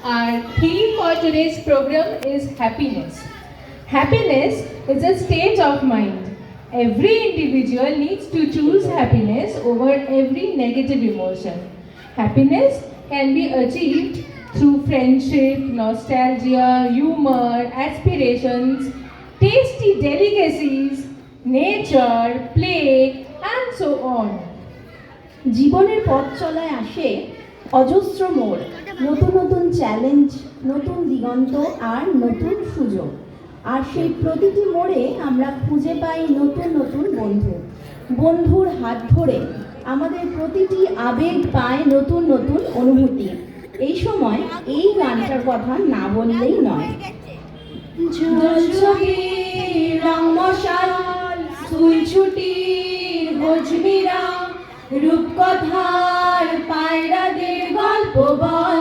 Our theme for today's program is happiness. Happiness is a state of mind. Every individual needs to choose happiness over every negative emotion. Happiness can be achieved through friendship, nostalgia, humor, aspirations, tasty delicacies, nature, play, and so on. জীবনের পথ চলায় আসে অজস্র মোড়, নতুন নতুন challenge, নতুন দিগন্ত আর নতুন সুযোগ। আর সেই প্রতিটি মোড়ে আমরা খুঁজে পাই নতুন নতুন বন্ধু। বন্ধুর হাত ধরে আমাদের প্রতিটি আবেগ পায় নতুন নতুন অনুভূতি। এই সময় এই গানটার কথা না বললেই নয়। রংমশাল, স্কুল ছুটির ভোজমিরা, রূপকথার পায়রাদের গল্প বল,